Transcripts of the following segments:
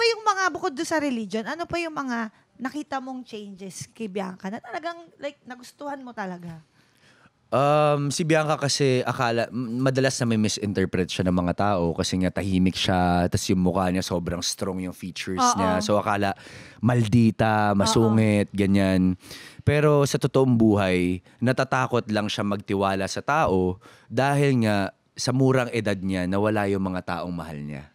ba yung mga, bukod doon sa religion, ano pa yung mga nakita mong changes kay Bianca na talagang, like, nagustuhan mo talaga? Si Bianca kasi madalas na may misinterpret siya ng mga tao kasi nga tahimik siya, tas yung mukha niya sobrang strong yung features niya. So akala maldita, masungit, ganyan. Pero sa totoong buhay, natatakot lang siya magtiwala sa tao dahil nga sa murang edad niya nawala yung mga taong mahal niya.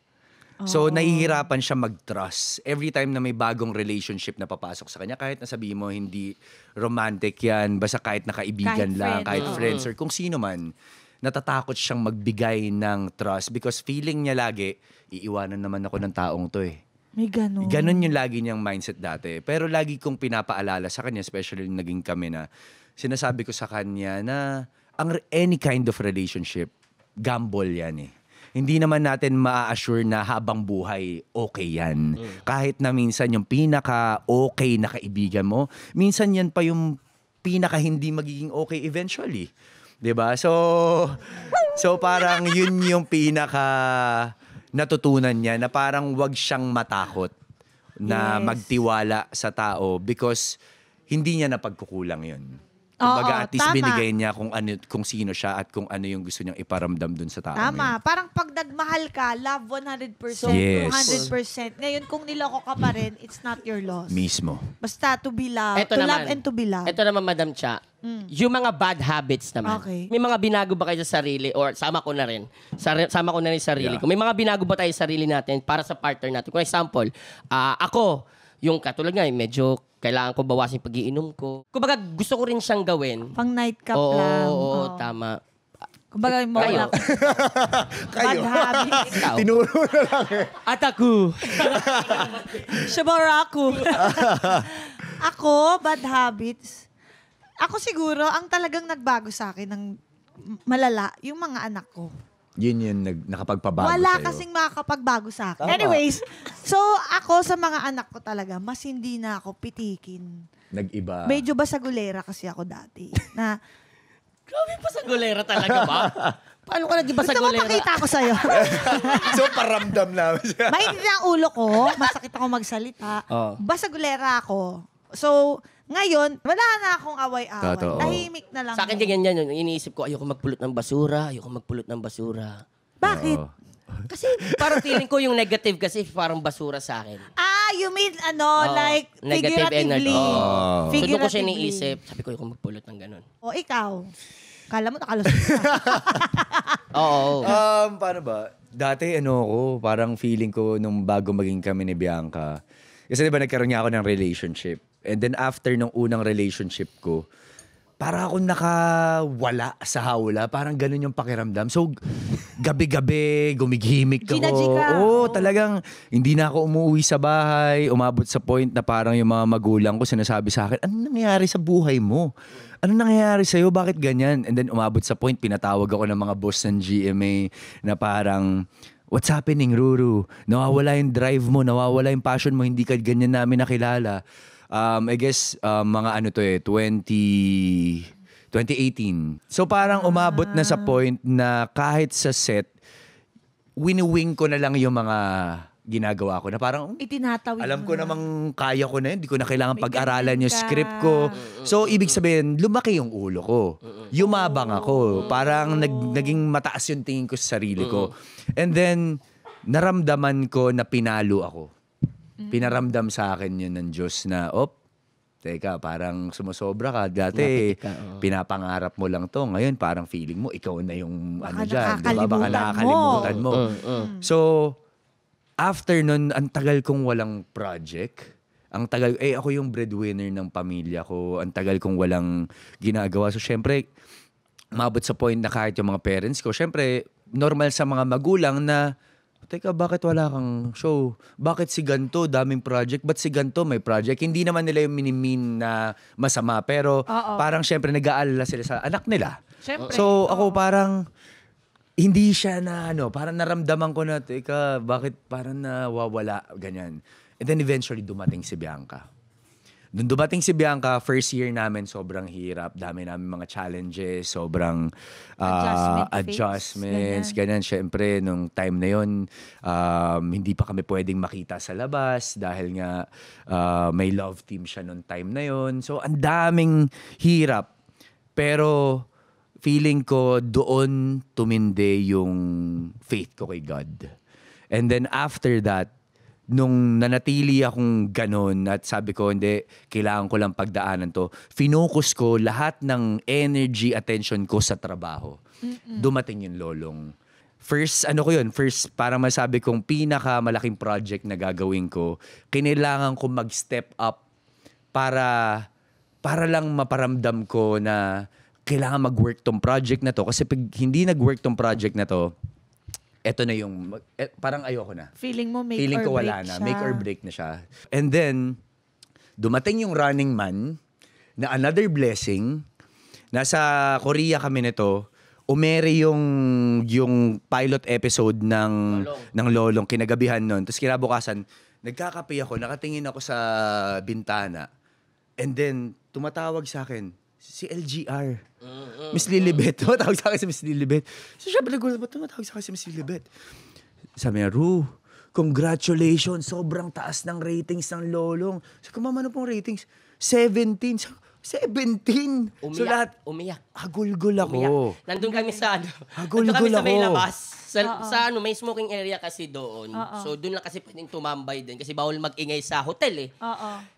So, nahihirapan siya mag-trust. Every time na may bagong relationship na papasok sa kanya, kahit nasabihin mo hindi romantic yan, basta kahit nakaibigan lang, kahit friends, or kung sino man, natatakot siyang magbigay ng trust because feeling niya lagi, iiwanan naman ako ng taong to eh. May ganun. Ganun yung lagi niyang mindset dati. Pero lagi kong pinapaalala sa kanya, especially naging kami na, sinasabi ko sa kanya na any kind of relationship, gamble yan eh. Hindi naman natin ma-assure na habang buhay, okay yan. Kahit na minsan yung pinaka-okay na kaibigan mo, minsan yan pa yung pinaka-hindi magiging okay eventually. 'Di ba? So parang yun yung pinaka-natutunan niya na parang wag siyang matakot na magtiwala sa tao because hindi niya napagkukulang yun. Kumbaga, at least binigay niya kung sino siya at kung ano yung gusto niyang iparamdam dun sa tao. Tama. Parang pag nagmahal ka, love 100%, yes. 200%. Ngayon, kung niloko ka pa rin, it's not your loss. Mismo. Basta to be loved. To love and to be loved. Ito naman, Madam Cha. Yung mga bad habits naman. Okay. May mga binago ba kayo sa sarili? Or sama ko na rin. Sama ko na rin sarili ko. May mga binago ba tayo sa sarili natin para sa partner natin? Kung example, ako, yung katulad nga, medyo kailangan ko bawasin pag-iinom ko. Kumbaga, gusto ko rin siyang gawin. Pang nightcap lang. Oo, tama. Kumbaga, mo Kayo. lang. Bad habits. Ikaw. Tinuro na lang eh. At ako. Shabaraku. Ako, bad habits. Ako siguro, ang talagang nagbago sa akin ng malala, yung mga anak ko. Yun yung nakapagpabago Wala sa'yo. kasing makakapagbago sa akin. Tama. Anyways, so ako sa mga anak ko talaga, mas hindi na ako pitikin. Nag-iba. Medyo basagulera kasi ako dati. Na, Grabe pa sa golera talaga ba? Paano ka nag-iba sa gusto mo golera? pakita ko sa'yo. So, paramdam namin siya. Mainit na ang ulo ko, masakit ako magsalita. Basagulera ako. So, ngayon, wala na akong away-away. Totoo. Tahimik na lang. Sa akin ganyan yun. Iniisip ko, ayoko magpulot ng basura. Ayoko magpulot ng basura. Bakit? Oo. Kasi parang feeling ko yung negative kasi parang basura sa akin. You mean, like, negative figuratively. energy. So, doon ko siya Figuratively. iniisip. Sabi ko, ayoko magpulot ng ganun. O, ikaw. Kala mo, nakalusot ka. Oo. Paano ba? Dati parang feeling ko nung bago maging kami ni Bianca. Kasi diba nagkaroon niya ako ng relationship. And then after nung unang relationship ko, para akong nakawala sa hawla. Parang ganun yung pakiramdam. So, gabi-gabi, gumigimik ako. Ginaji ka. Oo, talagang hindi na ako umuwi sa bahay. Umabot sa point na parang yung mga magulang ko sinasabi sa akin, ano nangyayari sa buhay mo? Ano nangyayari sa'yo? Bakit ganyan? And then umabot sa point, pinatawag ako ng mga boss ng GMA na parang, what's happening, Ruru? Nawawala yung drive mo, nawawala yung passion mo, hindi ka ganyan namin nakilala. I guess, mga 2018. So parang umabot na sa point na kahit sa set, wini-wing ko na lang yung mga ginagawa ko na parang, Itinatawid alam mo ko na. namang kaya ko na yun. Hindi ko na kailangan May pag-aralan ganyan yung ka. script ko. So, ibig sabihin, lumaki yung ulo ko. Yumabang ako. Parang naging mataas yung tingin ko sa sarili ko. And then, naramdaman ko na pinalo ako. Pinaramdam sa akin yun ng Diyos na, teka, parang sumusobra ka. Dati, pinapangarap mo lang to. Ngayon, parang feeling mo, ikaw na yung Baka dyan. nakakalimutan Baka nakakalimutan mo. So, after nun, ang tagal kong walang project. Ang tagal, ako yung breadwinner ng pamilya ko. Ang tagal kong walang ginagawa. So, syempre, umabot sa point na kahit yung mga parents ko, syempre, normal sa mga magulang na, teka, bakit wala kang show? Bakit si ganto, daming project? Ba't si ganto may project? Hindi naman nila yung minimin na masama. Pero parang syempre nag-aalala sila sa anak nila. Syempre. So ako parang, hindi siya na parang naramdaman ko na, teka, bakit parang nawawala, ganyan. And then eventually dumating si Bianca. Nung dumating si Bianca, first year namin sobrang hirap. Dami namin mga challenges, sobrang adjustments, ganyan. Siyempre, nung time na yon, hindi pa kami pwedeng makita sa labas dahil nga may love team siya nung time na yon. So, ang daming hirap. Pero, feeling ko doon tumindi yung faith ko kay God. And then after that, nung nanatili akong ganun at sabi ko, hindi, kailangan ko lang pagdaanan to, finocus ko lahat ng energy, attention ko sa trabaho. Dumating yung lolong. First, parang masabi kong pinakamalaking project na gagawin ko, kinailangan ko mag-step up para lang maparamdam ko na kailangan mag-work tong project na to. Kasi pag hindi nag-work tong project na to, eto na yung, parang ayoko na. Feeling mo Feeling ko wala na. Make or break na siya. And then, dumating yung Running Man na another blessing. Nasa Korea kami nito. Umere yung pilot episode ng Lolong kinagabihan nun. Tapos kinabukasan, nagkakape ako, nakatingin ako sa bintana. And then, tumatawag sa akin, si LGR. Miss Lilibet. Tumatawag sa akin si Miss Lilibet. So, syempre, nagulat ba tumatawag sa akin si Miss Lilibet? Sabi niya, Ru, congratulations. Sobrang taas ng ratings ng Lolong. Sabi ko, Mama, ano pong ratings? 17. 17. So, lahat, umiyak. hagulgul ako. Umiyak. Nandun kami sa Hagulgul sa may ako. labas. Sa may smoking area kasi doon. So, doon lang kasi pwedeng tumambay din. Kasi bawal mag-ingay sa hotel eh.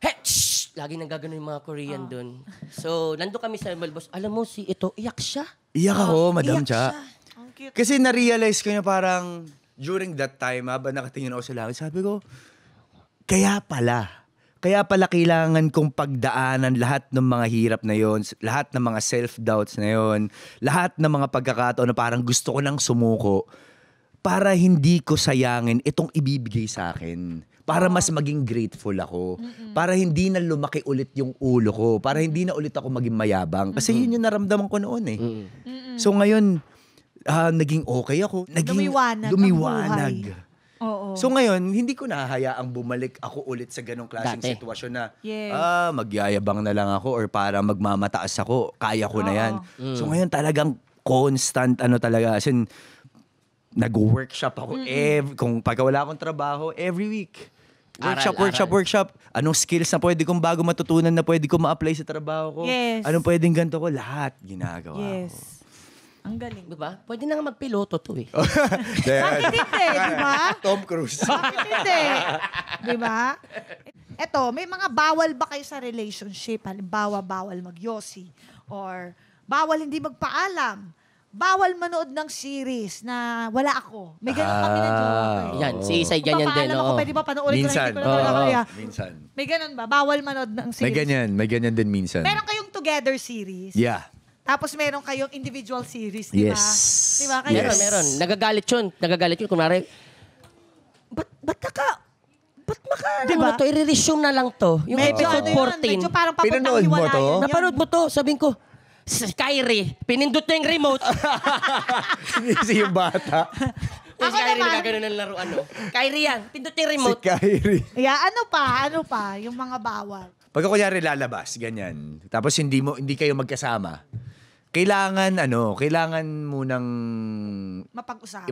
Hey, shh! Lagi nang gagano yung mga Korean doon. So, nandun kami sa Malbos. Alam mo, ito, iyak siya. Iyak ako, Madam Cha. Ang cute. Kasi na-realize ko niya parang during that time, habang nakatingin ako sa langit, sabi ko, kaya pala kailangan kong pagdaanan lahat ng mga hirap na yon, lahat ng mga self-doubts na yon, lahat ng mga pagkakataon na parang gusto ko nang sumuko para hindi ko sayangin itong ibibigay sa akin. Para mas maging grateful ako. Para hindi na lumaki ulit yung ulo ko. Para hindi na ulit ako maging mayabang. Kasi yun yung naramdaman ko noon eh. So ngayon, naging okay ako. Lumiwanag. Oo. So ngayon, hindi ko nahahayaang bumalik ako ulit sa ganong klaseng sitwasyon na magyayabang na lang ako or para magmamataas ako, kaya ko na yan. So ngayon talagang constant talaga. As in, nag-workshop ako kung pagka wala akong trabaho, every week. Workshop. Anong skills na pwede kong bago matutunan na pwede kong ma-apply sa trabaho ko? Yes. Anong pwedeng ganito ko? Lahat ginagawa ko. Ang galing. Diba? Pwede na nga magpiloto to eh. Bakit hindi? Diba? Tom Cruise. Bakit hindi? Diba? Eto, may mga bawal ba kayo sa relationship? Halimbawa, bawal magyosi. Or bawal hindi magpaalam. Bawal manood ng series na wala ako. May ganun kami na jowa ko. Yan, si Isay ganyan din. Papaalam ako, pwede ba panoorin ko na hindi ko na talaga kaya? Minsan. May ganun ba? Bawal manood ng series. May ganyan din minsan. Meron kayong together series. Yeah. Tapos meron kayong individual series, di ba? Yes. Di ba? Kayo? Meron. Nagagalit yun. Kunwari, ba't Diba? to? I-resume na lang to. Yung Medyo episode 14. Medyo parang Pinanood mo to? hiwalayan. Napanood mo to? Sabihin ko, si Kyrie, pinindot niya yung remote. Sinisisi yung bata. Si Kyrie nagagano ng laruan. Kyrie yan, pindot niya yung Si remote. Kairi. Yeah, ano pa? Yung mga bawal. Pagka kunyari lalabas, ganyan. Tapos hindi kayo magkasama. Kailangan munang Mapag-usapan.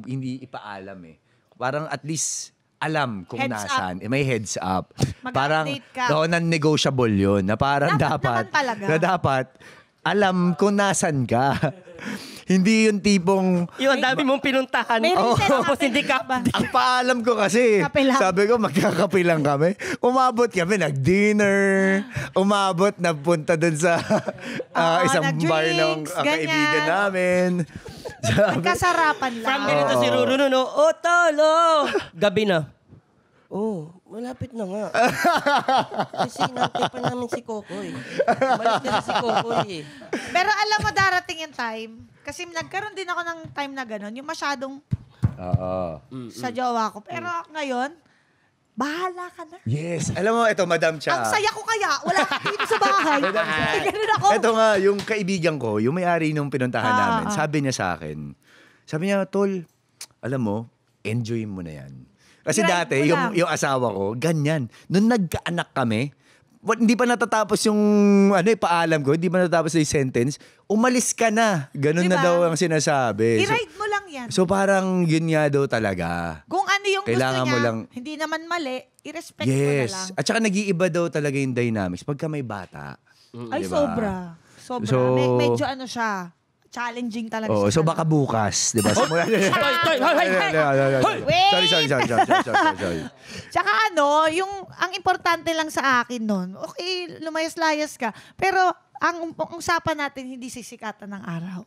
hindi ipaalam eh. Parang at least alam kung Heads nasaan. May heads up. Parang Mag-update ka. non-negotiable yun. Na parang Dapat naman talaga. na dapat alam kung nasan ka. Hindi yung tipong Yung ang dami mong pinuntahan. May reason Tapos natin. hindi ka ba? ang paalam ko kasi, Kape lang. sabi ko magkakape lang kami. Umabot kami, nag-dinner. Umabot, napunta dun sa isang bar ng nag-drinks, kaibigan ganyan. namin. Sabi, Kasarapan lang. From ganito si Ruru, no? Tolo! Gabi na. Malapit na nga. Kasi nantay pa namin si Kokoy. Malis na si Kokoy eh. Pero alam mo, darating yung time. Kasi nagkaroon din ako ng time na gano'n. Yung masyadong sa jowa ko. Pero ngayon, bahala ka na. yes. Alam mo, ito, Madam Cha. Ang saya ko kaya. Wala ka dito sa bahay. Ganun ako. Ito nga, yung kaibigan ko, yung may-ari nung pinuntahan namin, sabi niya sa akin, Tol, alam mo, enjoy mo na yan. Kasi I-ride dati, mo lang. yung asawa ko, ganyan. Nung nagkaanak kami, hindi pa natatapos yung paalam ko, hindi pa natatapos yung sentence, umalis ka na. Ganun na Diba? daw ang sinasabi. I-ride mo lang yan. So parang yun nga daw talaga. Kung ano yung Kailangan gusto niya, mo lang- hindi naman mali, i-respect mo na lang. Yes. At saka nag-iiba daw talaga yung dynamics pagka may bata. Ay, Diba? Sobra. So- Medyo ano siya, challenging talaga Oo, siya. so baka bukas, di ba? Toy, Wait! Sorry. Tsaka ang importante lang sa akin nun, okay, lumayas-layas ka, pero ang usapan natin hindi sisikatan ng araw.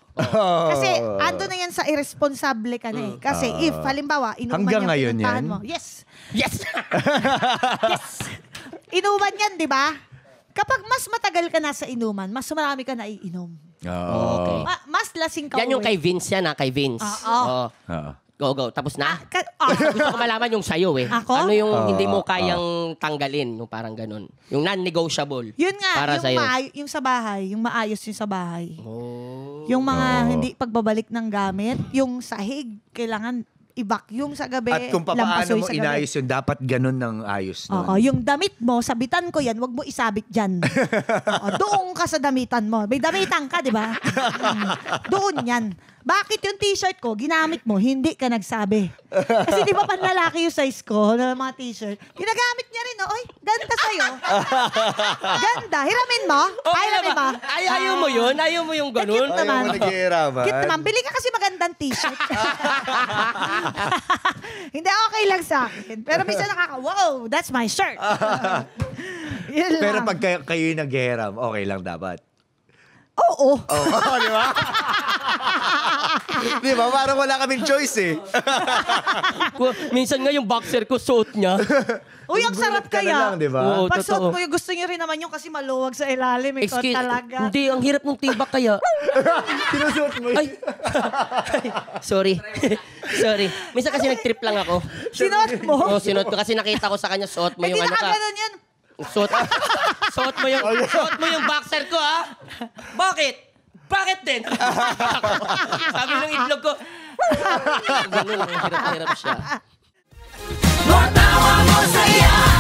Kasi ando na yan sa irresponsible ka na eh. Kasi if, halimbawa, inuman Hanggang yung ngayon pinuntahan yan? mo. Yes. Yes! Inuman yan, di ba? Kapag mas matagal ka na sa inuman, mas marami ka na iinom. Okay. Mas lasing ka Yan yung kay Vince yan, kay Vince. Oo. Go. Tapos na? Ah, Gusto ko malaman yung sayo eh. Ako? Ano yung hindi mo kayang tanggalin, yung parang ganun. Yung non-negotiable. Yun nga, para sa'yo. yung sa bahay, yung maayos yung sa bahay. Oh. Yung mga hindi pagbabalik ng gamit, yung sahig, kailangan i-vacuum sa gabi. At kung paano lampasoy mo sa gabi. inayos yun, dapat ganun ng ayos nun. Oo, yung damit mo, sabitan ko yan, wag mo isabit dyan. Oo, doon ka sa damitan mo. May damitan ka, di ba? Doon yan. Bakit yung t-shirt ko, ginamit mo, hindi ka nagsabi? Kasi di ba panlalaki yung size ko ng mga t-shirt? Ginagamit niya rin, oy, ganda sa'yo. Ganda. Hiramin mo? Hiramin mo? Ayaw mo yun? Ayaw mo yung ganun? Cute naman. Ayaw mo naghihiraman. Cute naman. Bili ka kasi magandang t-shirt. Hindi, okay lang sa akin. Pero minsan wow, that's my shirt. Yun lang. Pero pag kayo yung naghihiram, okay lang dapat. Oo. Di ba? Di ba? Parang wala kaming choice eh. Minsan nga yung boxer ko, suot niya. Uy, ang sarap Ka na kaya. lang, di ba? Oo, Pag suot totoo. mo yung gusto nyo rin naman yung kasi maluwag sa ilalim. Ikaw talaga. Hindi, ang hirap ng tibak kaya. Sinusuot mo Ay. Sorry. Sorry. Minsan kasi nag-trip lang ako. Sinuot mo? Oo, sinuot ko kasi nakita ko sa kanya, suot mo Hindi yung ano ka. nakaganon yan. Suot mo yung boxer ko, ha? Bakit? Bakit din? Sabi ng itlog ko. Ganun, hirap siya. Matawa mo saya.